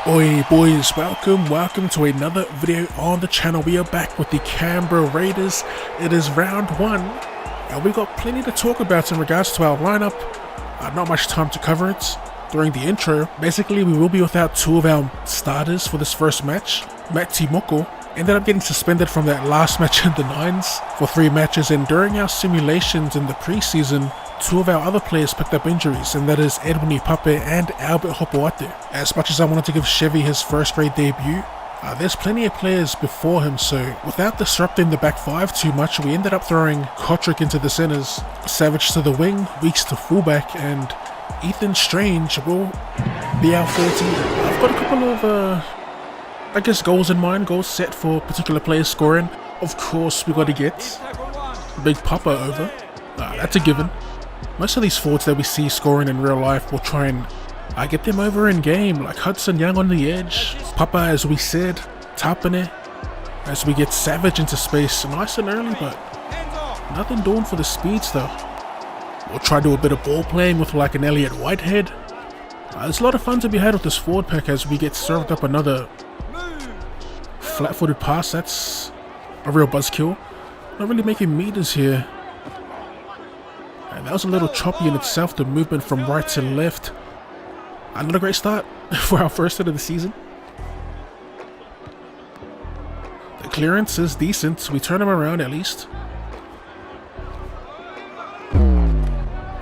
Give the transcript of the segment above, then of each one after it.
Oi boys, welcome to another video on the channel. We are back with the Canberra Raiders. It is round 1 and we got plenty to talk about in regards to our lineup. Not much time to cover it during the intro. Basically, we will be without 2 of our starters for this first match. Matt Timoko ended up getting suspended from that last match in the 9s for 3 matches, and during our simulations in the preseason, 2 of our other players picked up injuries, and that is Edwin Pape and Albert Hopoate. As much as I wanted to give Chevy his first grade debut, there's plenty of players before him, so without disrupting the back 5 too much, we ended up throwing Kotrick into the centers, Savage to the wing, Weeks to fullback, and Ethan Strange will be our 14. I've got a couple of goals in mind, goals set for particular players scoring. Of course, we got to get Big Papa over. That's a given. Most of these forwards that we see scoring in real life, we'll try and get them over in game, like Hudson Young on the edge, Papa, as we said, Tapane, as we get Savage into space nice and early, but nothing doing for the speeds though. We'll try to do a bit of ball playing with like an Elliot Whitehead. There's a lot of fun to be had with this forward pack as we get served up another flat-footed pass. That's a real buzzkill. Not really making meters here. And that was a little choppy in itself, the movement from right to left. Not a great start for our first hit of the season. The clearance is decent. We turn him around at least.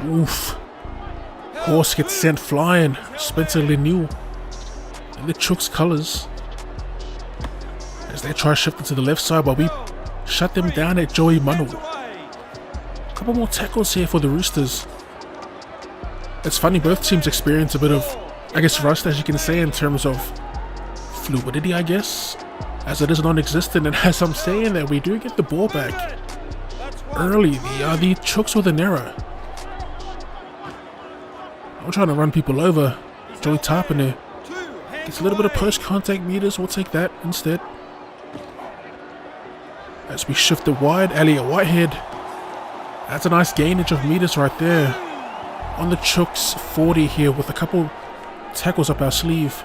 Oof. Horse gets sent flying. Spencer Lemieux in the Chooks colours as they try shifting to the left side, but we shut them down at Joey Manu. Couple more tackles here for the Roosters. It's funny, both teams experience a bit of, rust, as you can say, in terms of fluidity, as it is non-existent. And as I'm saying that, we do get the ball back early. The Chooks with an error. I'm trying to run people over. Joey Tapane gets a little bit of post-contact meters. We'll take that instead. As we shift it wide, Elliot Whitehead. That's a nice gainage of meters right there. On the Chooks 40 here with a couple tackles up our sleeve.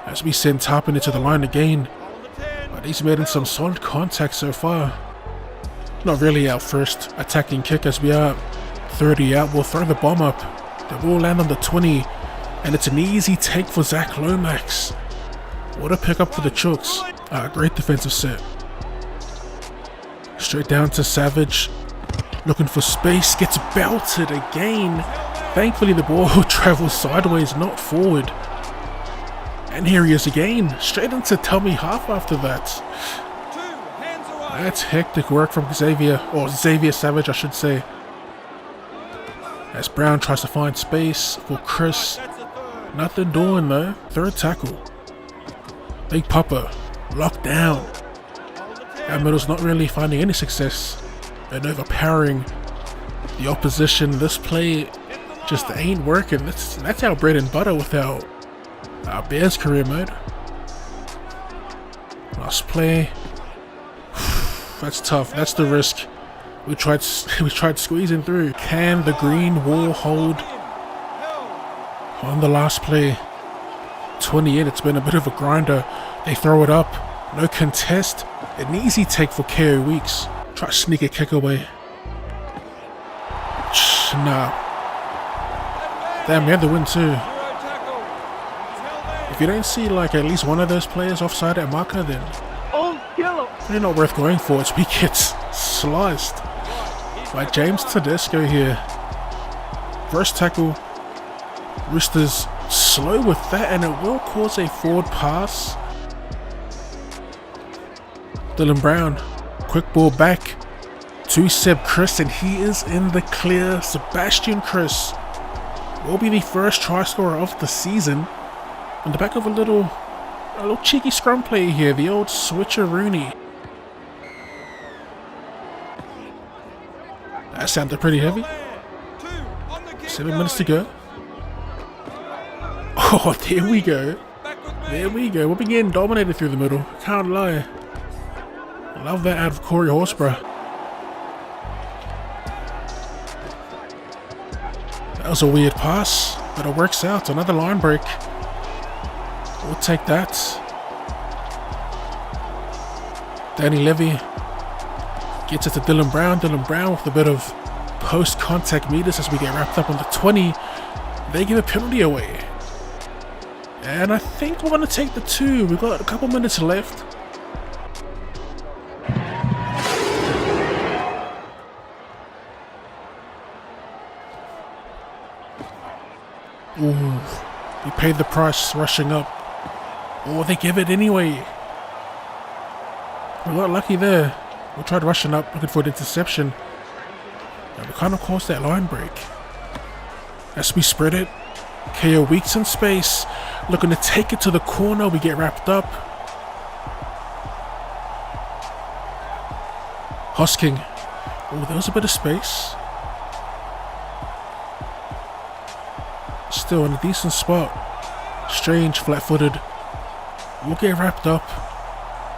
As we send Tapane into the line again. But he's made in some solid contact so far. Not really our first attacking kick as we are 30 out. We'll throw the bomb up. The ball land on the 20. And it's an easy take for Zach Lomax. What a pickup for the Chooks. Great defensive set. Straight down to Savage. Looking for space, gets belted again. Thankfully the ball travels sideways, not forward. And here he is again, straight into tummy half after that. That's hectic work from Xavier Savage, I should say. As Brown tries to find space for Chris. Nothing doing though. Third tackle. Big Papa, locked down. Our middle's not really finding any success and overpowering the opposition. This play just ain't working. That's our bread and butter with our Bears career mode. Last play. That's tough. That's the risk. We tried squeezing through. Can the green wall hold on the last play? 28. It's been a bit of a grinder. They throw it up. No contest. An easy take for KO Weeks. Try to sneak a kick away. Nah. Damn, we had the win too. If you don't see like at least one of those players offside at marker, then they're not worth going for. It's we get sliced by James Tedesco here. First tackle. Roosters slow with that, and it will cause a forward pass. Dylan Brown. Quick ball back to Seb Chris, and he is in the clear. Sebastian Chris will be the first try scorer of the season on the back of a little cheeky scrum play here, the old switcheroony. That sounded pretty heavy. 7 minutes to go. Oh, there we go. We're being dominated through the middle. Can't lie. Love that out of Corey Horsburgh. That was a weird pass, but it works out. Another line break. We'll take that. Danny Levy gets it to Dylan Brown. Dylan Brown with a bit of post-contact meters as we get wrapped up on the 20. They give a penalty away. And I think we're going to take the 2. We've got a couple minutes left. Ooh, we paid the price rushing up. Oh, they give it anyway. We got lucky there. We tried rushing up, looking for an interception. And we kind of caused that line break. As we spread it, KO Weeks in space, looking to take it to the corner. We get wrapped up. Hosking. Oh, there was a bit of space. Still in a decent spot. Strange, flat-footed. We'll get wrapped up.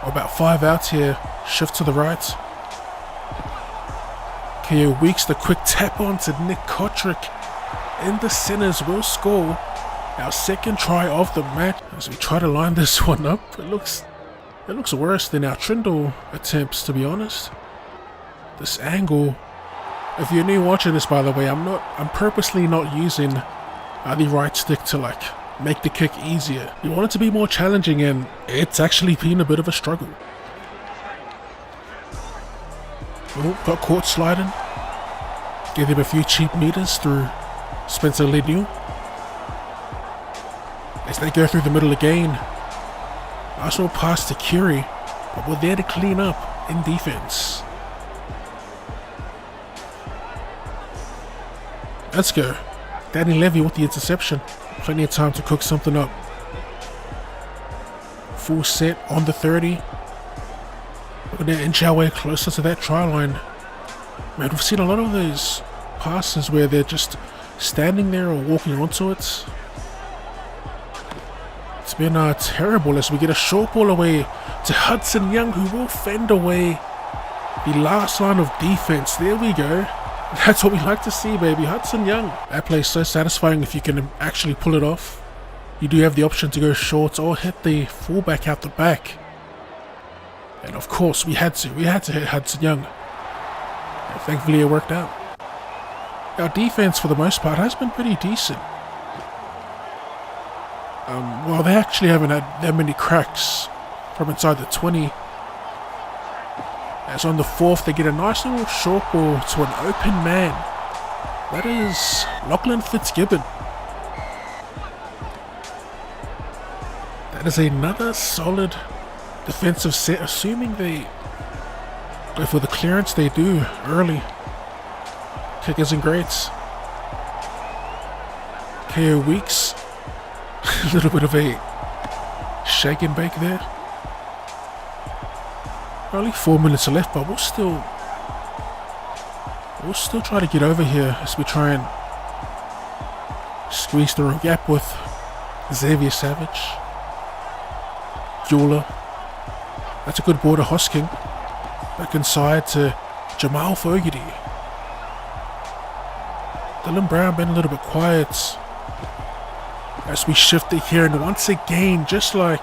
We're about 5 out here. Shift to the right. KO Weeks, the quick tap on to Nick Kotrick. In the centers will score our second try of the match. As we try to line this one up, it looks worse than our Trindle attempts, to be honest. This angle. If you're new watching this, by the way, I'm purposely not using the right stick to like make the kick easier. You want it to be more challenging, and it's actually been a bit of a struggle. Oh, got caught sliding. Gave him a few cheap meters through Spencer Lidnew. As they go through the middle again. Nice little pass to Curie, but we're there to clean up in defense. Let's go. Danny Levy with the interception. Plenty of time to cook something up. Full set on the 30. We're going to inch our way closer to that try line. Man, we've seen a lot of those passes where they're just standing there or walking onto it. It's been terrible as we get a short ball away to Hudson Young, who will fend away the last line of defense. There we go. That's what we like to see, baby. Hudson Young. That play is so satisfying if you can actually pull it off. You do have the option to go short or hit the fullback out the back. And of course, we had to hit Hudson Young. And thankfully, it worked out. Our defense, for the most part, has been pretty decent. Well, they actually haven't had that many cracks from inside the 20. As on the 4th, they get a nice little short ball to an open man. That is Lachlan Fitzgibbon. That is another solid defensive set, assuming they go for the clearance. They do early. Kick isn't great. KO Weeks. A little bit of a shake and bake there. Only 4 minutes left, but we'll still try to get over here as we try and squeeze through a gap with Xavier Savage. Bueller. That's a good ball to Hosking. Back inside to Jamal Fogarty. Dylan Brown been a little bit quiet as we shift it here, and once again, just like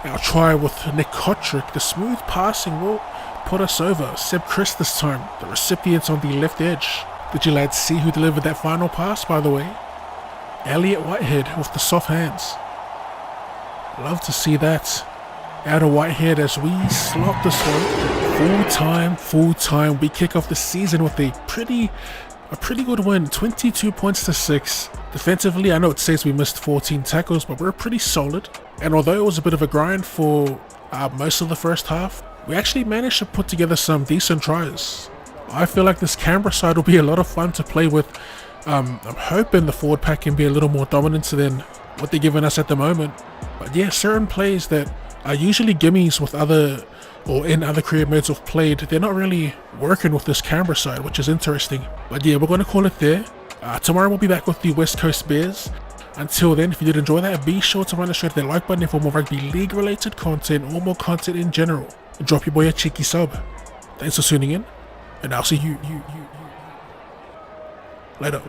our try with Nick Kotrick, the smooth passing will put us over. Seb Chris this time, the recipients on the left edge. Did you lads see who delivered that final pass, by the way? Elliot Whitehead with the soft hands. Love to see that out of Whitehead as we slot this one. Full time. We kick off the season with a pretty good win, 22 points to 6. Defensively, I know it says we missed 14 tackles, but we're pretty solid. And although it was a bit of a grind for most of the first half, we actually managed to put together some decent tries. I feel like this Canberra side will be a lot of fun to play with. I'm hoping the forward pack can be a little more dominant than what they're giving us at the moment. But yeah, certain plays that are usually gimmies with in other career modes we've played, they're not really working with this Canberra side, which is interesting. But yeah, we're going to call it there. Tomorrow we'll be back with the West Coast Bears. Until then, if you did enjoy that, be sure to run straight to that like button for more rugby league related content or more content in general. And drop your boy a cheeky sub. Thanks for tuning in, and I'll see you later.